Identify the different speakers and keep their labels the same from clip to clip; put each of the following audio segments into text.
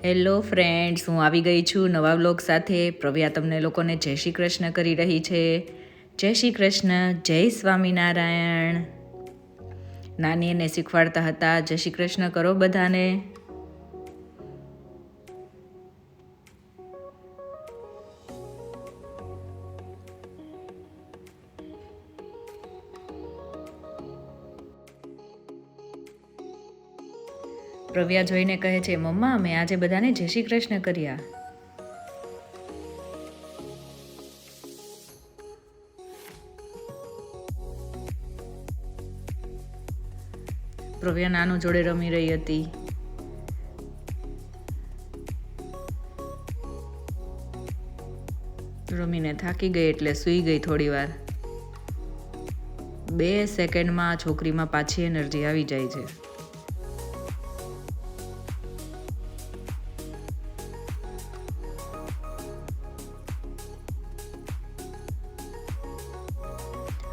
Speaker 1: Hello friends, હું આવી ગઈ છું નવા વ્લોગ સાથે. પ્રવ્યા તમને લોકોને જય શ્રી કૃષ્ણ કરી રહી છે. જય શ્રી કૃષ્ણ, જય સ્વામિનારાયણ. નાની એને શીખવાડતા હતા જય શ્રી કૃષ્ણ કરો બધાને. પ્રવ્યા જોઈને કહે છે, મમ્મા મેં આજે બધાને જય શ્રી કૃષ્ણ કર્યા. પ્રવ્યા નાનું જોડે રમી રહી હતી. રમીને થાકી ગઈ એટલે સૂઈ ગઈ થોડી વાર. 2 સેકન્ડમાં છોકરીમાં પાછી એનર્જી આવી જાય છે.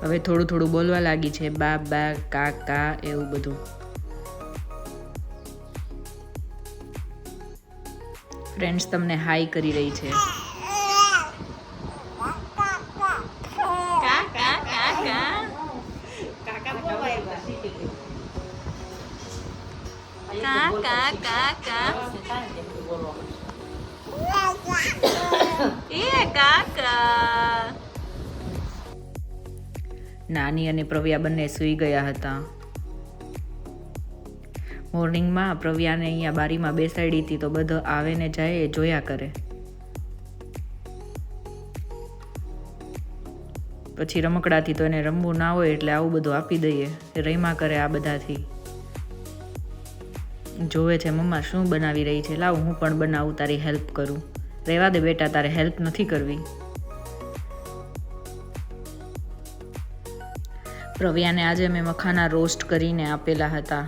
Speaker 1: હવે થોડું થોડું બોલવા લાગી છે, બા બા કાકા એવું બધું. ફ્રેન્ડ્સ તમને હાઈ કરી રહી છે. નાની અને પ્રવ્યા બંને સૂઈ ગયા હતા. મોર્નિંગમાં પ્રવ્યાને અહીંયા બારીમાં બેસાડી હતી તો બધો આવે ને જાય એ જોયા કરે. પછી રમકડાથી તો એને રમવું ના હોય એટલે આવું બધું આપી દઈએ. રમ્યા કરે આ બધાથી. જોવે છે મમ્મા શું બનાવી રહી છે, લાવ હું પણ બનાવું, તારી હેલ્પ કરું. રહેવા દે બેટા, તારે હેલ્પ નથી કરવી. પ્રવ્યાને આજે મેં મખાના રોસ્ટ કરીને આપેલા હતા.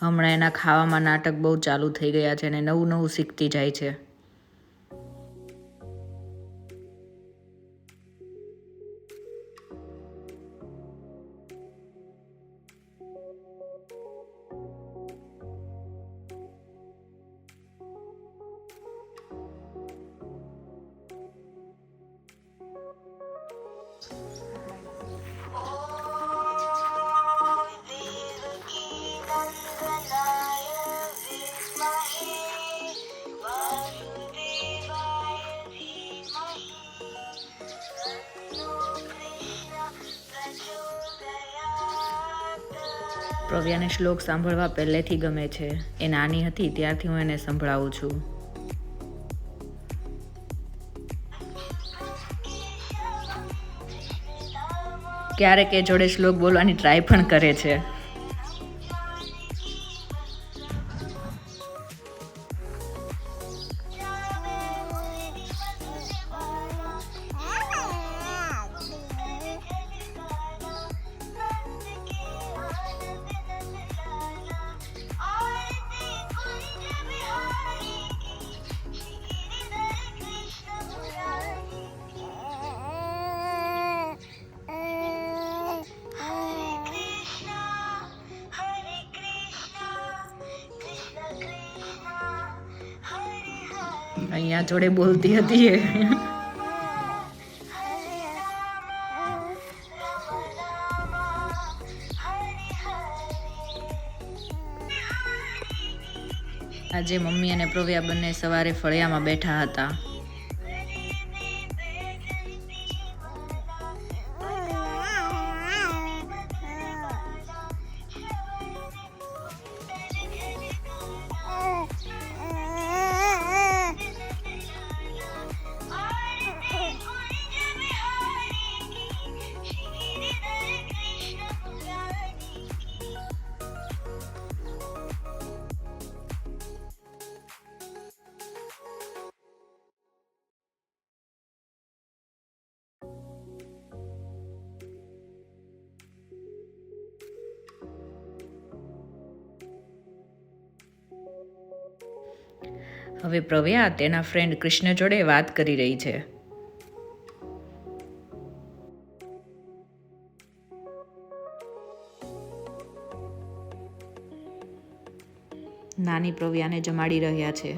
Speaker 1: હમણાં એના ખાવામાં નાટક બહુ ચાલુ થઈ ગયા છે અને નવું નવું શીખતી જાય છે. પ્રવ્યાને શ્લોક સાંભળવા પહેલેથી ગમે છે. એ નાની હતી ત્યારથી હું એને સંભળાવું છું. ક્યારેક એ જોડે શ્લોક બોલવાની ટ્રાય પણ કરે છે. અહીંયા જોડે બોલતી હતી એ. આજે મમ્મી અને પ્રવ્યા બંને સવારે ફળિયામાં બેઠા હતા. હવે પ્રવ્યા તેના ફ્રેન્ડ કૃષ્ણ જોડે વાત કરી રહી છે. નાની પ્રવ્યાને જમાડી રહ્યા છે.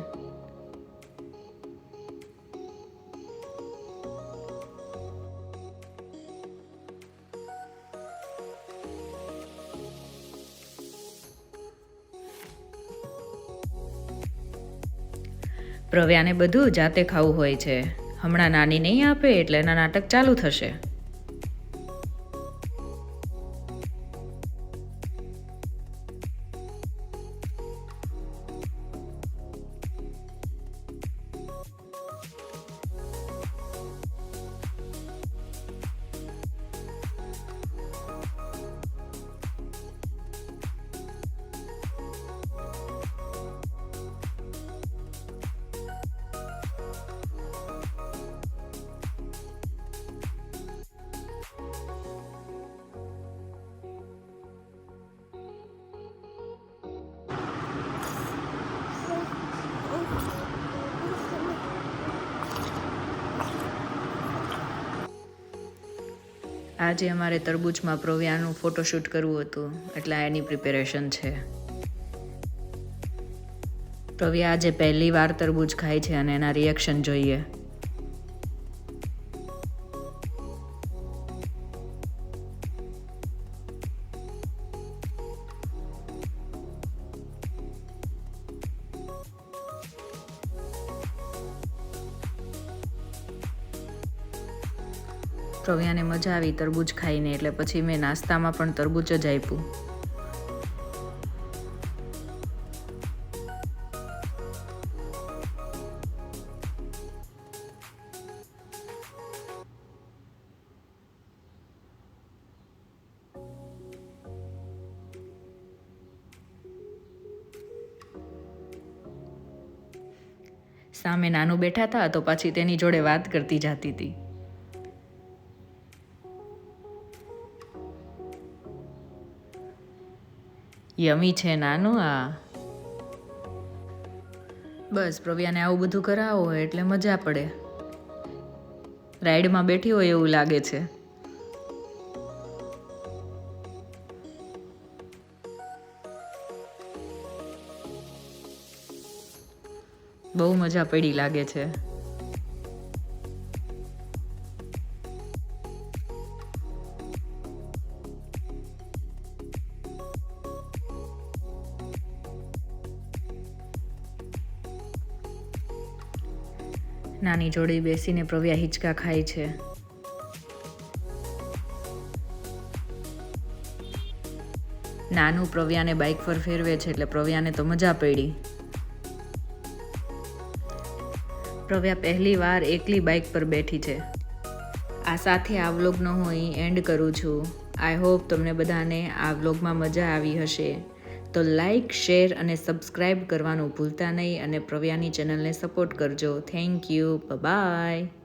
Speaker 1: પ્રવ્યાને બધું જાતે ખાવું હોય છે. હમણાં નાની નહીં આપે એટલે એના નાટક ચાલુ થશે. આજે અમારે તરબૂચમાં પ્રવ્યાનું ફોટોશૂટ કરવું હતું એટલે એની પ્રિપેરેશન છે. પ્રવ્યા આજે પહેલી વાર તરબૂચ ખાય છે અને એના રિએક્શન જોઈએ. પ્રવ્યાને મજા આવી તરબૂચ ખાઈને એટલે પછી મેં નાસ્તામાં પણ તરબૂચ જ આપ્યું. સામે નાનું બેઠા હતા તો પછી તેની જોડે વાત કરતી જતી હતી. યમી છે નાનું આ. બસ પ્રવ્યાને આવું બધું કરાવો હોય એટલે મજા પડે. રાઈડમાં બેઠી હોય એવું લાગે છે. બહુ મજા પડી લાગે છે. નાની જોડે બેસીને પ્રવ્યા હિંચકા ખાય છે. નાનું પ્રવ્યાને બાઇક પર ફેરવે છે એટલે પ્રવ્યાને તો મજા પડી. પ્રવ્યા પહેલી વાર એકલી બાઇક પર બેઠી છે. આ સાથે આ વ્લોગનો હું અહીં એન્ડ કરું છું. આઈ હોપ તમને બધાને આ વ્લોગમાં મજા આવી હશે. તો લાઈક, શેર અને સબસ્ક્રાઈબ કરવાનું ભૂલતા નહીં અને પ્રવ્યાની ચેનલને સપોર્ટ કરજો. Thank you. બાય.